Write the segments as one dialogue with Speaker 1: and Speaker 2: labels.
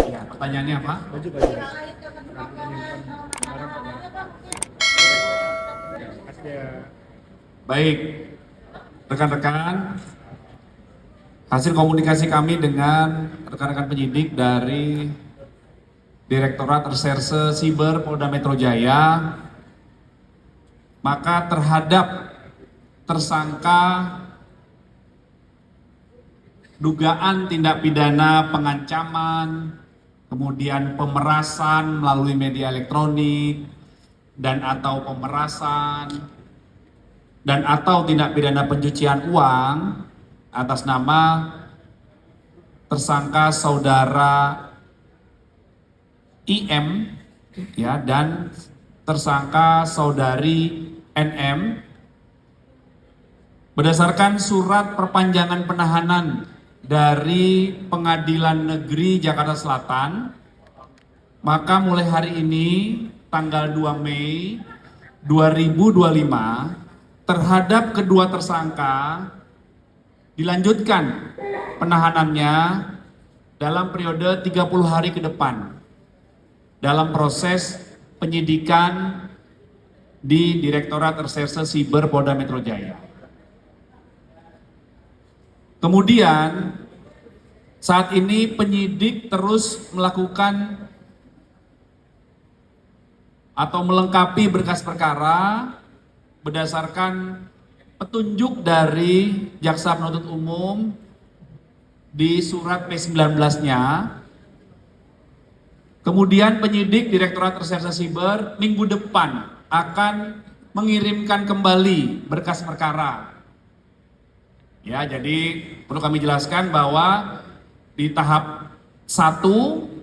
Speaker 1: Ya, pertanyaannya apa? Baik, rekan-rekan, hasil komunikasi kami dengan rekan-rekan penyidik dari Direktorat Reserse Siber Polda Metro Jaya, maka terhadap tersangka dugaan tindak pidana pengancaman, kemudian pemerasan melalui media elektronik, dan atau pemerasan, dan atau tindak pidana pencucian uang atas nama tersangka saudara IM ya, dan tersangka saudari NM berdasarkan surat perpanjangan penahanan dari Pengadilan Negeri Jakarta Selatan, maka mulai hari ini tanggal 2 Mei 2025 terhadap kedua tersangka dilanjutkan penahanannya dalam periode 30 hari ke depan dalam proses penyidikan di Direktorat Reserse Siber Polda Metro Jaya. Kemudian saat ini penyidik terus melakukan atau melengkapi berkas perkara berdasarkan petunjuk dari Jaksa Penuntut Umum di surat P19-nya. Kemudian penyidik Direktorat Reserse Siber minggu depan akan mengirimkan kembali berkas perkara. Ya, jadi perlu kami jelaskan bahwa di tahap 1,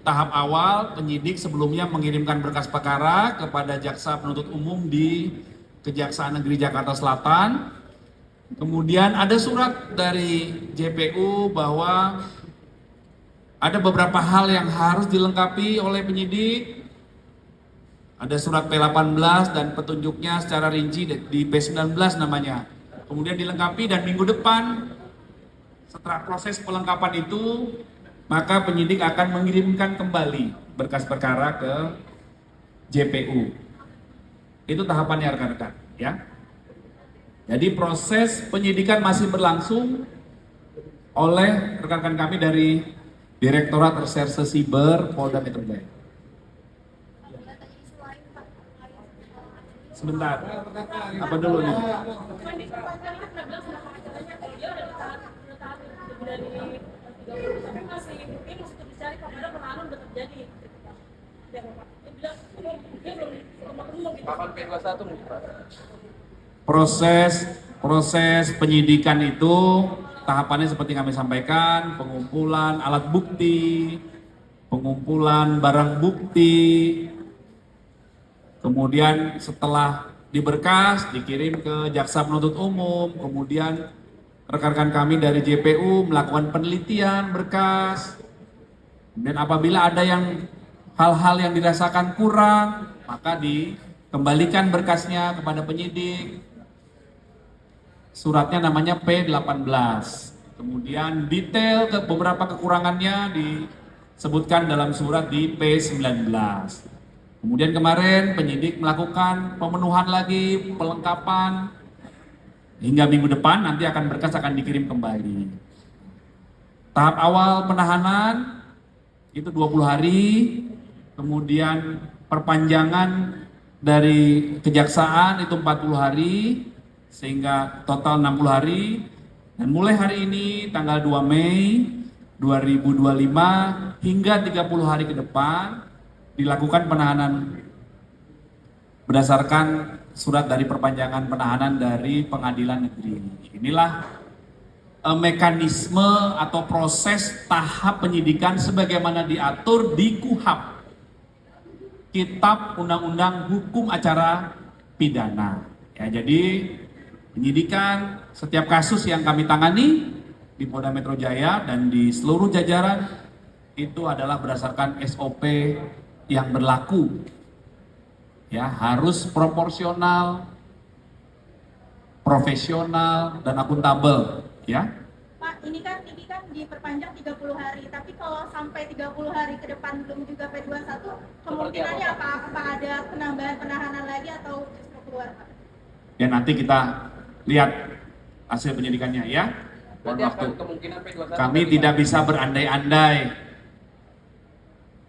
Speaker 1: tahap awal penyidik sebelumnya mengirimkan berkas perkara kepada Jaksa Penuntut Umum di Kejaksaan Negeri Jakarta Selatan. Kemudian ada surat dari JPU bahwa ada beberapa hal yang harus dilengkapi oleh penyidik. Ada surat P18 dan petunjuknya secara rinci di P19 namanya. Kemudian dilengkapi dan minggu depan setelah proses pelengkapan itu maka penyidik akan mengirimkan kembali berkas perkara ke JPU. Itu tahapannya rekan-rekan, ya. Jadi proses penyidikan masih berlangsung oleh rekan-rekan kami dari Direktorat Reserse Siber Polda Metro Jaya. Sebentar, apa dulu nih? Proses penyidikan itu tahapannya seperti kami sampaikan, pengumpulan alat bukti, pengumpulan barang bukti, kemudian setelah diberkas dikirim ke Jaksa Penuntut Umum, kemudian rekan-rekan kami dari JPU melakukan penelitian berkas, dan apabila ada yang hal-hal yang dirasakan kurang, maka dikembalikan berkasnya kepada penyidik. Suratnya namanya P18. Kemudian detail ke beberapa kekurangannya disebutkan dalam surat di P19. Kemudian kemarin penyidik melakukan pemenuhan lagi, pelengkapan, hingga minggu depan nanti berkas akan dikirim kembali. Tahap awal penahanan itu 20 hari, kemudian perpanjangan dari kejaksaan itu 40 hari, sehingga total 60 hari, dan mulai hari ini tanggal 2 Mei 2025 hingga 30 hari ke depan dilakukan penahanan berdasarkan surat dari perpanjangan penahanan dari Pengadilan Negeri. Inilah mekanisme atau proses tahap penyidikan sebagaimana diatur di KUHP, Kitab Undang-Undang Hukum Acara Pidana. Ya, jadi penyidikan setiap kasus yang kami tangani di Polda Metro Jaya dan di seluruh jajaran itu adalah berdasarkan SOP yang berlaku. Ya, harus proporsional, profesional, dan akuntabel, ya.
Speaker 2: Pak, ini kan diperpanjang 30 hari. Tapi kalau sampai 30 hari ke depan belum juga P21, kemungkinannya apa ada penambahan penahanan lagi atau justru keluar, Pak?
Speaker 1: Ya nanti kita lihat hasil penyidikannya ya. Mohon waktu. Kami tidak bisa berandai-andai.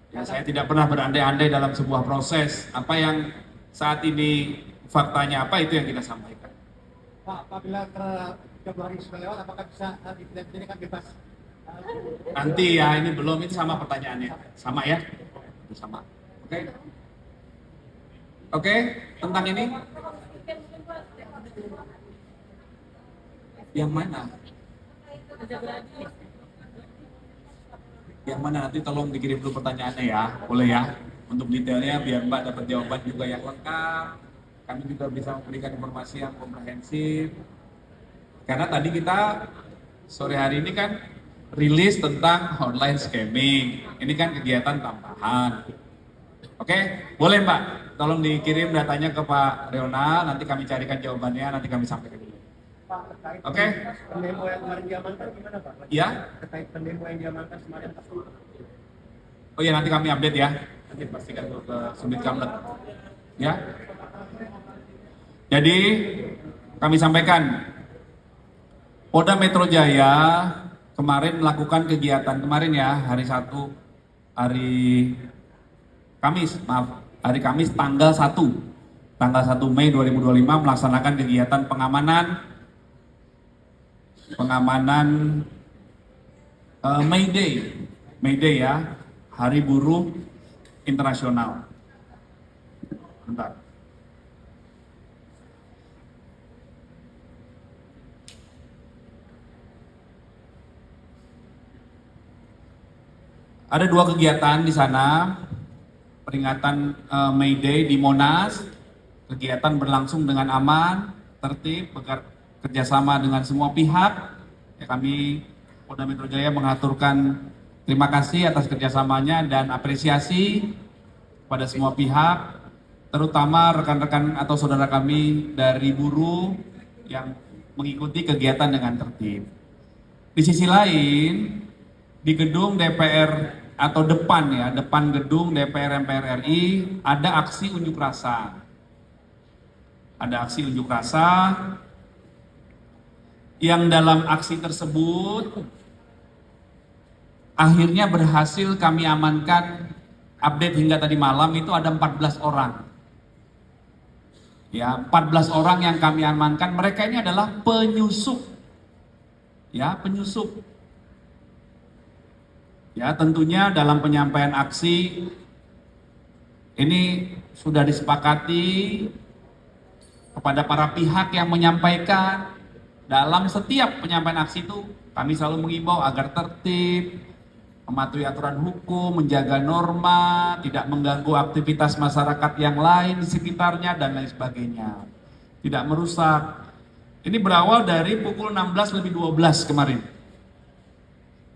Speaker 1: Ya, saya tidak pernah berandai-andai dalam sebuah proses. Apa yang saat ini faktanya apa itu yang kita sampaikan.
Speaker 3: Pak, apabila 30 hari sudah lewat, apakah bisa dijadikan bebas?
Speaker 1: Nanti ya, ini belum, itu sama pertanyaannya. Sama ya? Itu sama. Oke? Oke, tentang ini? Yang mana? Yang mana nanti tolong dikirim dulu pertanyaannya ya, boleh ya? Untuk detailnya biar Mbak dapat jawaban juga yang lengkap. Kami juga bisa memberikan informasi yang komprehensif. Karena tadi kita sore hari ini kan rilis tentang online scamming. Ini kan kegiatan tambahan. Oke, boleh Mbak, tolong dikirim datanya ke Pak Reona, nanti kami carikan jawabannya, nanti kami sampaikan dulu.
Speaker 3: Pak, terkait
Speaker 1: Oke.
Speaker 3: pendemo yang kemarin diamankan gimana Pak?
Speaker 1: Ya?
Speaker 3: Terkait pendemo yang diamankan kemarin Pak?
Speaker 1: Oh ya, nanti kami update ya. Nanti pastikan dulu ke Sumit Kamlet. Ya. Jadi kami sampaikan, Polda Metro Jaya kemarin melakukan kegiatan kemarin ya, hari Kamis tanggal 1 Mei 2025 melaksanakan kegiatan pengamanan May Day ya, Hari Buruh Internasional. Bentar. Ada dua kegiatan di sana, peringatan May Day di Monas. Kegiatan berlangsung dengan aman, tertib, bekerjasama dengan semua pihak. Ya, kami Polda Metro Jaya mengaturkan terima kasih atas kerjasamanya dan apresiasi pada semua pihak, terutama rekan-rekan atau saudara kami dari buruh yang mengikuti kegiatan dengan tertib. Di sisi lain, di gedung DPR atau depan gedung DPR MPR RI ada aksi unjuk rasa. Yang dalam aksi tersebut akhirnya berhasil kami amankan, update hingga tadi malam itu ada 14 orang. Ya, 14 orang yang kami amankan, mereka ini adalah penyusup. Ya, penyusup. Ya, tentunya dalam penyampaian aksi ini sudah disepakati kepada para pihak yang menyampaikan. Dalam setiap penyampaian aksi itu kami selalu mengimbau agar tertib, mematuhi aturan hukum, menjaga norma, tidak mengganggu aktivitas masyarakat yang lain di sekitarnya dan lain sebagainya. Tidak merusak. Ini berawal dari pukul 16:12 kemarin.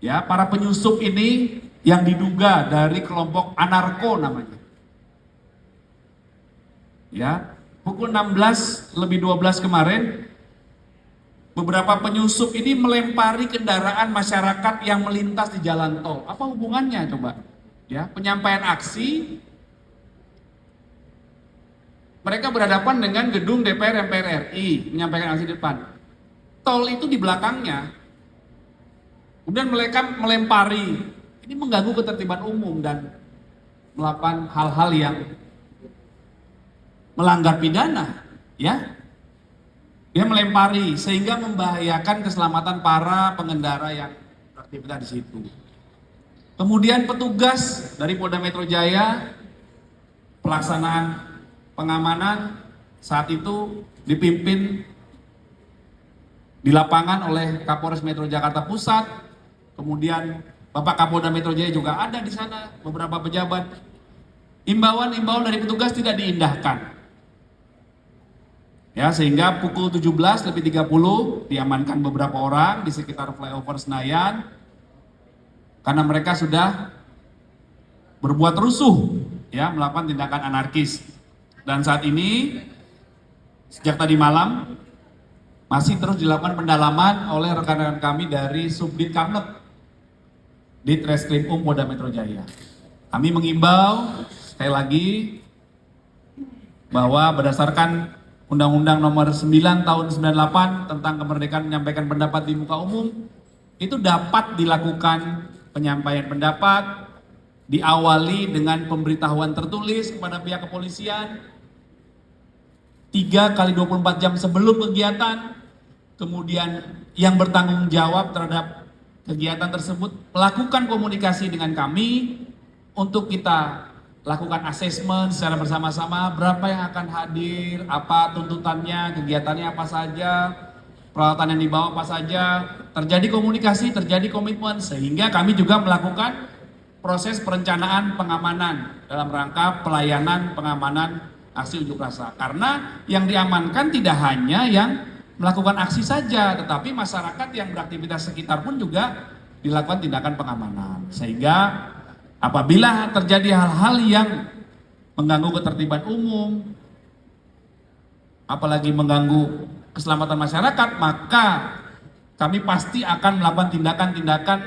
Speaker 1: Ya, para penyusup ini yang diduga dari kelompok anarko namanya. Ya, pukul 16:12 kemarin, beberapa penyusup ini melempari kendaraan masyarakat yang melintas di jalan tol. Apa hubungannya coba? Ya, penyampaian aksi, mereka berhadapan dengan gedung DPR MPR RI, menyampaikan aksi di depan. Tol itu di belakangnya. Kemudian mereka melempari, ini mengganggu ketertiban umum dan melakukan hal-hal yang melanggar pidana, ya. Dia melempari sehingga membahayakan keselamatan para pengendara yang beraktivitas di situ. Kemudian petugas dari Polda Metro Jaya pelaksanaan pengamanan saat itu dipimpin di lapangan oleh Kapolres Metro Jakarta Pusat. Kemudian Bapak Kapolda Metro Jaya juga ada di sana, beberapa pejabat. Imbauan dari petugas tidak diindahkan. Ya, sehingga pukul 17:30 diamankan beberapa orang di sekitar flyover Senayan karena mereka sudah berbuat rusuh, ya, melakukan tindakan anarkis. Dan saat ini sejak tadi malam masih terus dilakukan pendalaman oleh rekan-rekan kami dari Subdit Kamlet di Treskrim Polda Metro Jaya. Kami mengimbau sekali lagi bahwa berdasarkan Undang-Undang Nomor 9 Tahun 98 tentang kemerdekaan menyampaikan pendapat di muka umum, itu dapat dilakukan penyampaian pendapat diawali dengan pemberitahuan tertulis kepada pihak kepolisian 3 kali 24 jam sebelum kegiatan, kemudian yang bertanggung jawab terhadap kegiatan tersebut melakukan komunikasi dengan kami untuk kita lakukan asesmen secara bersama-sama, berapa yang akan hadir, apa tuntutannya, kegiatannya apa saja, peralatan yang dibawa apa saja, terjadi komunikasi, terjadi komitmen, sehingga kami juga melakukan proses perencanaan pengamanan dalam rangka pelayanan pengamanan aksi unjuk rasa. Karena yang diamankan tidak hanya yang melakukan aksi saja, tetapi masyarakat yang beraktivitas sekitar pun juga dilakukan tindakan pengamanan. Sehingga apabila terjadi hal-hal yang mengganggu ketertiban umum, apalagi mengganggu keselamatan masyarakat, maka kami pasti akan melakukan tindakan-tindakan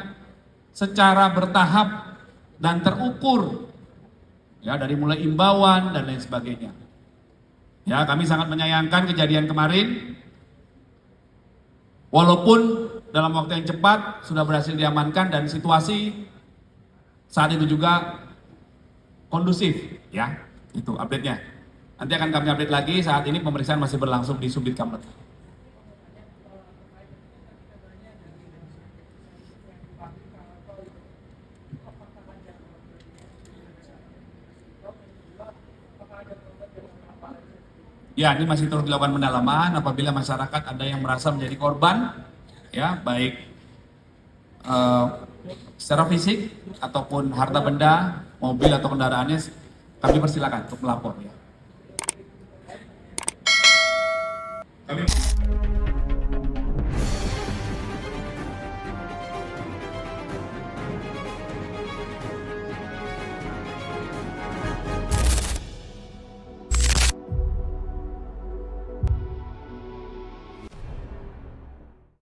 Speaker 1: secara bertahap dan terukur, ya, dari mulai imbauan dan lain sebagainya. Ya, kami sangat menyayangkan kejadian kemarin. Walaupun dalam waktu yang cepat sudah berhasil diamankan dan situasi saat itu juga kondusif, ya, itu update-nya. Nanti akan kami update lagi, saat ini pemeriksaan masih berlangsung di Subdit Kamlet. Ya, ini masih terus dilakukan pendalaman. Apabila masyarakat ada yang merasa menjadi korban, ya, baik secara fisik ataupun harta benda, mobil atau kendaraannya, kami persilakan untuk melapor, ya. Kami